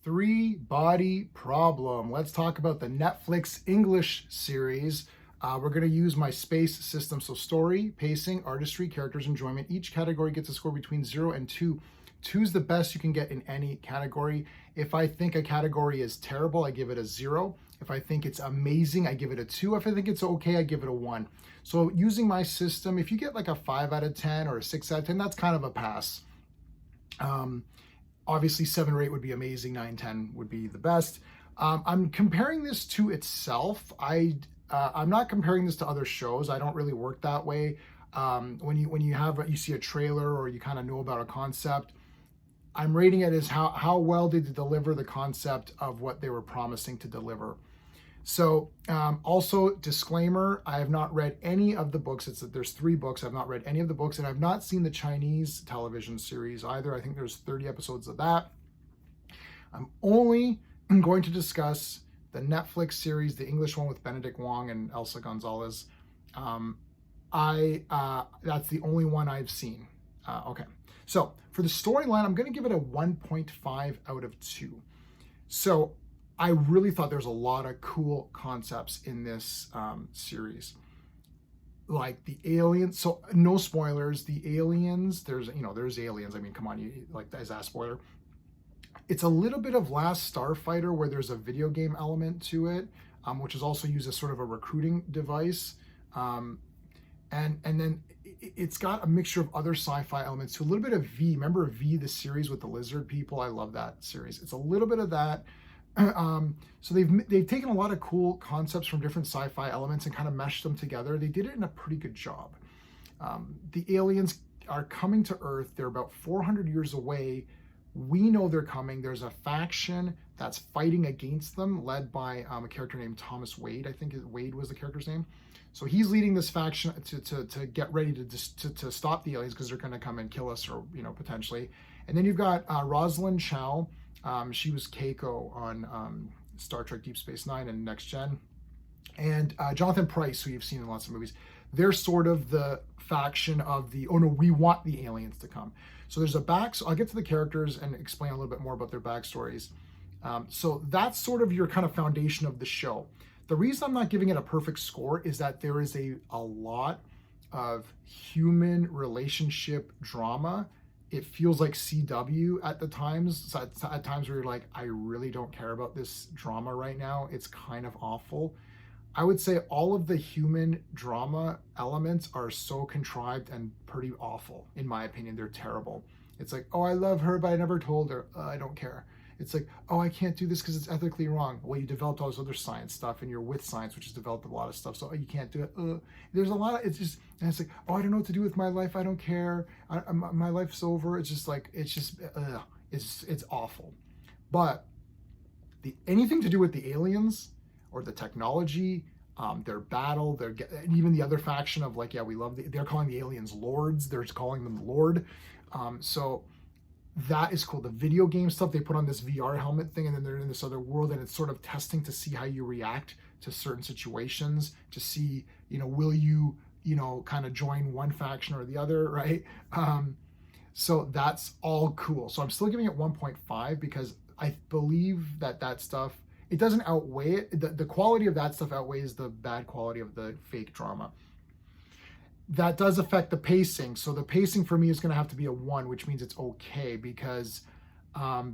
Three-body problem. Let's talk about the Netflix English series. We're going to use my space system. So story, pacing, artistry, characters, enjoyment. Each category gets a score between 0 and 2. 2 is the best you can get in any category. If I think a category is terrible, I give it a 0. If I think it's amazing, I give it a 2. If I think it's okay, I give it a 1. So using my system, if you get like a 5 out of 10 or a 6 out of 10, that's kind of a pass. Obviously 7 or 8 would be amazing, 9, 10 would be the best. I'm comparing this to itself. I'm not comparing this to other shows. I don't really work that way. When you see a trailer or you kind of know about a concept, I'm rating it as how well did they deliver the concept of what they were promising to deliver. So also disclaimer, I have not read any of the books. There's 3 books. I've not read any of the books, and I've not seen the Chinese television series either. I think there's 30 episodes of that. I'm only going to discuss the Netflix series, the English one with Benedict Wong and Elsa Gonzalez. That's the only one I've seen. Okay. So for the storyline, I'm going to give it a 1.5 out of 2. So I really thought there's a lot of cool concepts in this series, like the aliens. So no spoilers. The aliens. There's aliens. I mean, come on, is that a spoiler? It's a little bit of Last Starfighter, where there's a video game element to it, which is also used as sort of a recruiting device, and then it's got a mixture of other sci-fi elements to a little bit of V. Remember V, the series with the lizard people? I love that series. It's a little bit of that. So they've taken a lot of cool concepts from different sci-fi elements and kind of meshed them together. They did it in a pretty good job. The aliens are coming to Earth. They're about 400 years away. We know they're coming. There's a faction that's fighting against them, led by a character named Thomas Wade. I think Wade was the character's name. So he's leading this faction to get ready to stop the aliens, because they're going to come and kill us, or potentially. And then you've got Rosalind Chow. She was Keiko on Star Trek Deep Space Nine and Next Gen. And Jonathan Pryce, who you've seen in lots of movies. They're sort of the faction of oh no, we want the aliens to come. So there's so I'll get to the characters and explain a little bit more about their backstories. So that's sort of your kind of foundation of the show. The reason I'm not giving it a perfect score is that there is a lot of human relationship drama. It feels like CW at the times. So at times where you're like, I really don't care about this drama right now. It's kind of awful. I would say all of the human drama elements are so contrived and pretty awful. In my opinion, they're terrible. It's like, oh, I love her, but I never told her. I don't care. It's like, oh, I can't do this because it's ethically wrong. Well, you developed all this other science stuff, and you're with science, which has developed a lot of stuff. So you can't do it. There's a lot of, it's just, and it's like, oh, I don't know what to do with my life. I don't care. My life's over. It's just like, it's awful. But anything to do with the aliens or the technology, their battle, even the other faction of like, yeah, they're calling the aliens lords. They're calling them Lord. So that is cool. The video game stuff, they put on this VR helmet thing, and then they're in this other world, and it's sort of testing to see how you react to certain situations, to see, will you, kind of join one faction or the other, right? So that's all cool. So I'm still giving it 1.5 because I believe that stuff, it doesn't outweigh it. The quality of that stuff outweighs the bad quality of the fake drama. That does affect the pacing. So the pacing for me is going to have to be a 1, which means it's okay, because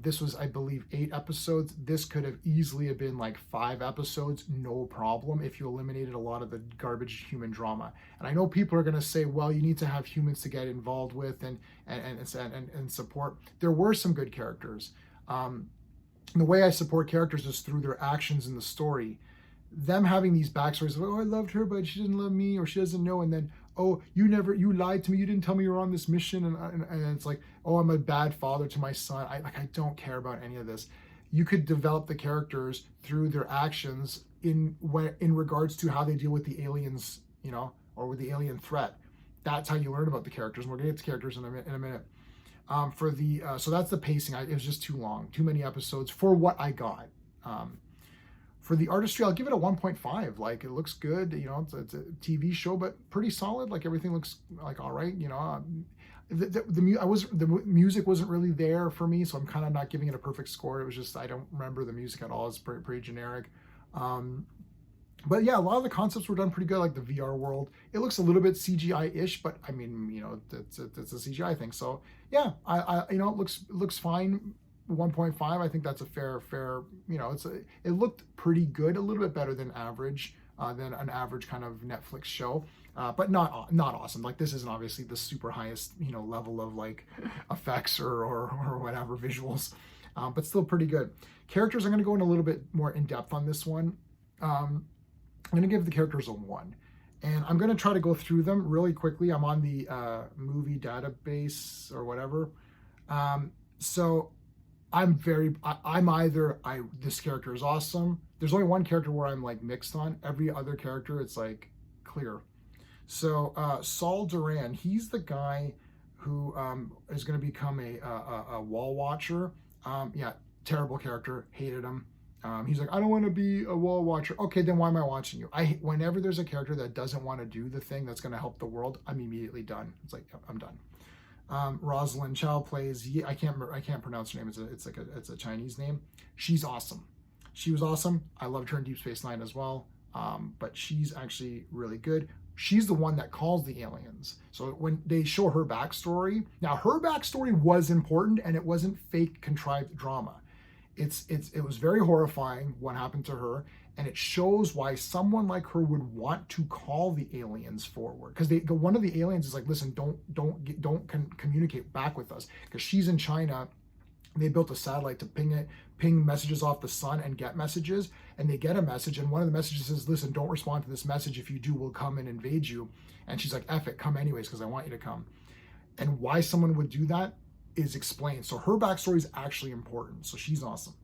this was, I believe, 8 episodes. This could have easily have been like 5 episodes, no problem, if you eliminated a lot of the garbage human drama. And I know people are going to say, well, you need to have humans to get involved with and support. There were some good characters. The way I support characters is through their actions in the story. Them having these backstories of, oh, I loved her, but she didn't love me, or she doesn't know, and then, oh, you lied to me, you didn't tell me you were on this mission, and it's like, oh, I'm a bad father to my son. I don't care about any of this. You could develop the characters through their actions in regards to how they deal with the aliens, or with the alien threat. That's how you learn about the characters, and we're gonna get to characters in a minute. So that's the pacing. It was just too long, too many episodes for what I got. For the artistry, I'll give it a 1.5. Like, it looks good. It's a TV show, but pretty solid. Like, everything looks like all right. The music wasn't really there for me, so I'm kind of not giving it a perfect score. It was just I don't remember the music at all. It's pretty generic. Um, but yeah, a lot of the concepts were done pretty good, like the VR world. It looks a little bit CGI-ish, but I mean, it's a CGI thing. So yeah, it looks fine. 1.5, I think that's a fair. It looked pretty good, a little bit better than average, than an average kind of Netflix show. But not awesome. Like this isn't obviously the super highest level of like effects or whatever visuals, but still pretty good. Characters, I'm going to go in a little bit more in depth on this one. I'm going to give the characters a 1. And I'm going to try to go through them really quickly. I'm on the movie database or whatever. So this character is awesome. There's only one character where I'm like mixed on. Every other character, it's like clear. So Saul Duran, he's the guy who is going to become a wall watcher. Yeah, terrible character. Hated him. He's like, I don't want to be a wall watcher. Okay, then why am I watching you? Whenever there's a character that doesn't want to do the thing that's going to help the world, I'm immediately done. It's like, I'm done. Rosalind Chow plays. I can't pronounce her name. It's a Chinese name. She's awesome. She was awesome. I loved her in Deep Space Nine as well. But she's actually really good. She's the one that calls the aliens. So when they show her backstory, now her backstory was important and it wasn't fake contrived drama. It was very horrifying what happened to her, and it shows why someone like her would want to call the aliens forward. Because one of the aliens is like, listen, don't communicate back with us, because she's in China. They built a satellite to ping messages off the sun and get messages, and they get a message, and one of the messages says, listen, don't respond to this message. If you do, we'll come and invade you. And she's like, F it, come anyways, because I want you to come. And why someone would do that is explained. So her backstory is actually important. So she's awesome.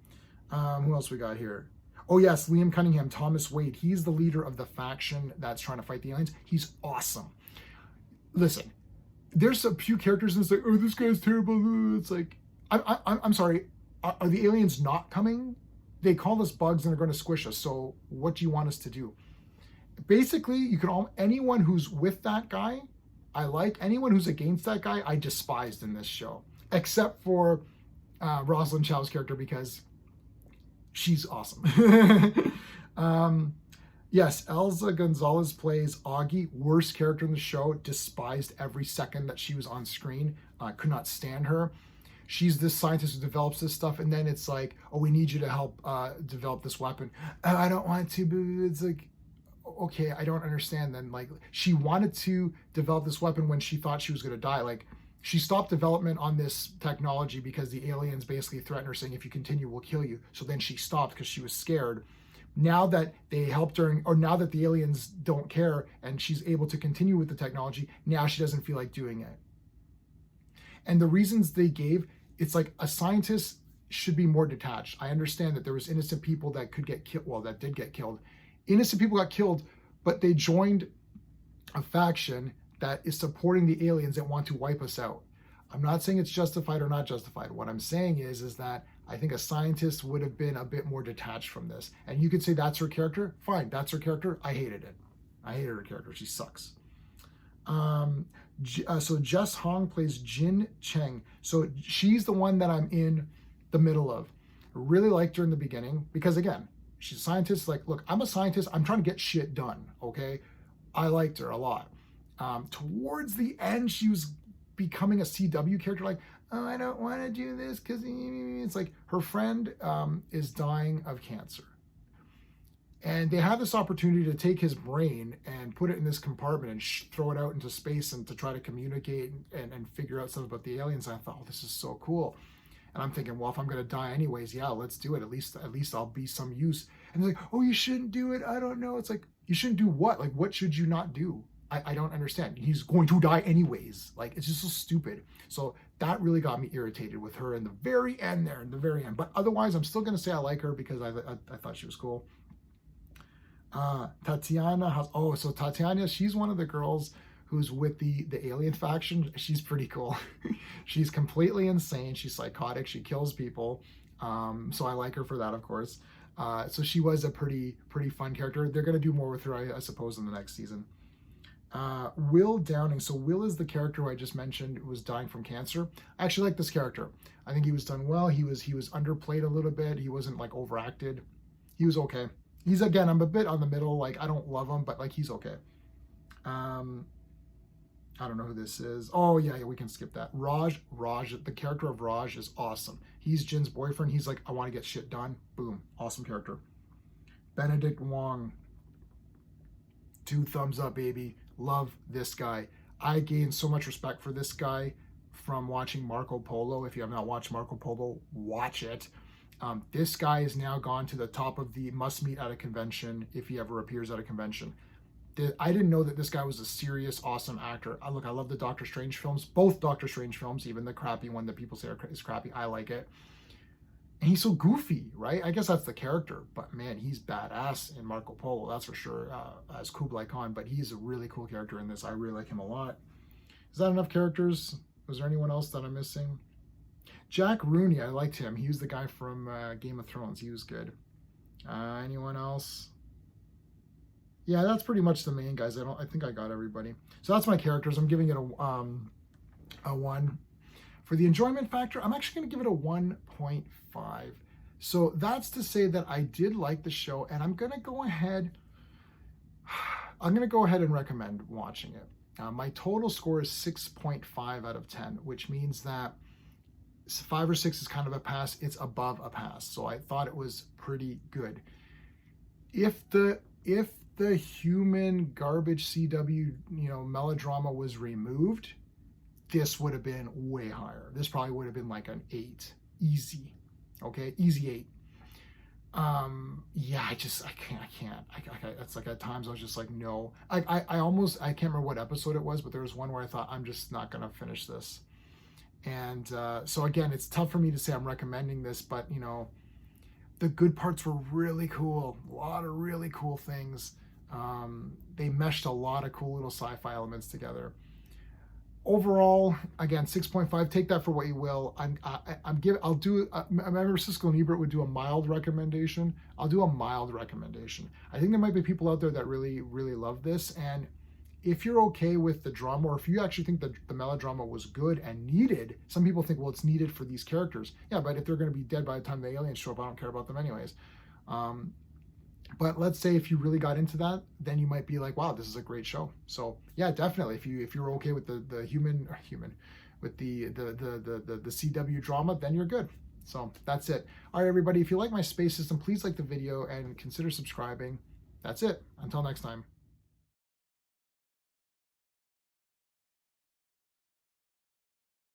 Who else we got here? Oh yes, Liam Cunningham, Thomas Wade. He's the leader of the faction that's trying to fight the aliens. He's awesome. Listen, there's a few characters and it's like, oh, this guy's terrible. It's like, I'm sorry. Are the aliens not coming? They call us bugs and they're going to squish us. So what do you want us to do? Basically, anyone who's with that guy, I like. Anyone who's against that guy, I despised in this show. Except for Rosalind Chow's character, because she's awesome. Yes, Elsa Gonzalez plays Augie, worst character in the show, despised every second that she was on screen, could not stand her. She's this scientist who develops this stuff, and then it's like, oh, we need you to help develop this weapon. I don't want to, but it's like, okay, I don't understand then. Like, she wanted to develop this weapon when she thought she was going to die. Like, she stopped development on this technology because the aliens basically threatened her, saying, if you continue, we'll kill you. So then she stopped because she was scared. Now that they helped her, or now that the aliens don't care and she's able to continue with the technology, now she doesn't feel like doing it. And the reasons they gave, it's like a scientist should be more detached. I understand that there was innocent people that could get killed, well, that did get killed. Innocent people got killed, but they joined a faction that is supporting the aliens that want to wipe us out. I'm not saying it's justified or not justified. What I'm saying is that I think a scientist would have been a bit more detached from this. And you could say that's her character. Fine, that's her character. I hated it. I hated her character. She sucks. So Jess Hong plays Jin Cheng. So she's the one that I'm in the middle of. I really liked her in the beginning because, again, she's a scientist. Like, look, I'm a scientist. I'm trying to get shit done, okay? I liked her a lot. Towards the end, she was becoming a CW character, like, oh, I don't want to do this because it's like her friend is dying of cancer. And they have this opportunity to take his brain and put it in this compartment and throw it out into space and to try to communicate and figure out something about the aliens. And I thought, oh, this is so cool. And I'm thinking, well, if I'm going to die anyways, yeah, let's do it. At least I'll be some use. And they're like, oh, you shouldn't do it. I don't know. It's like, you shouldn't do what? Like, what should you not do? I don't understand. He's going to die anyways. Like, it's just so stupid. So that really got me irritated with her in the very end there, in the very end. But otherwise, I'm still going to say I like her because I thought she was cool. Tatiana Tatiana, she's one of the girls who's with the alien faction. She's pretty cool. She's completely insane. She's psychotic. She kills people. So I like her for that, of course. So she was a pretty fun character. They're going to do more with her, I suppose, in the next season. Will Downing. So Will is the character who I just mentioned who was dying from cancer. I actually like this character. I think he was done well. He was underplayed a little bit. He wasn't like overacted. He was okay. He's, again, I'm a bit on the middle. Like, I don't love him, but like he's okay. I don't know who this is. Oh yeah, we can skip that. Raj, the character of Raj is awesome. He's Jin's boyfriend. He's like, I want to get shit done. Boom, awesome character. Benedict Wong, 2 thumbs up, baby. Love this guy. I gained so much respect for this guy from watching Marco Polo. If you have not watched Marco Polo, watch it. This guy has now gone to the top of the must meet at a convention if he ever appears at a convention. I didn't know that this guy was a serious, awesome actor. I love the Doctor Strange films, both Doctor Strange films, even the crappy one that people say is crappy. I like it. And he's so goofy, right? I guess that's the character, but man, he's badass in Marco Polo, that's for sure, as Kublai Khan, but he's a really cool character in this. I really like him a lot. Is that enough characters? Was there anyone else that I'm missing? Jack Rooney, I liked him. He was the guy from Game of Thrones. He was good. Anyone else? Yeah, that's pretty much the main guys. I think I got everybody. So that's my characters. I'm giving it a 1. For the enjoyment factor, I'm actually going to give it a 1.5. So that's to say that I did like the show, and I'm going to go ahead and recommend watching it. My total score is 6.5 out of 10, which means that 5 or 6 is kind of a pass. It's above a pass. So I thought it was pretty good. If the human garbage CW, melodrama was removed, this would have been way higher. This probably would have been like an 8, easy. Okay, easy 8. Yeah, I can't. It's like at times I was just like, no. I can't remember what episode it was, but there was one where I thought, I'm just not gonna finish this. And so again, it's tough for me to say I'm recommending this, but the good parts were really cool. A lot of really cool things. They meshed a lot of cool little sci-fi elements together. Overall, again, 6.5. Take that for what you will. I remember Siskel and Ebert would do a mild recommendation. I'll do a mild recommendation. I think there might be people out there that really, really love this. And if you're okay with the drama, or if you actually think that the melodrama was good and needed, some people think, well, it's needed for these characters. Yeah, but if they're going to be dead by the time the aliens show up, I don't care about them anyways. But let's say if you really got into that, then you might be like, wow, this is a great show. So yeah, definitely. If you're okay with the human with the CW drama, then you're good. So that's it. All right, everybody, if you like my space system, please like the video and consider subscribing. That's it. Until next time.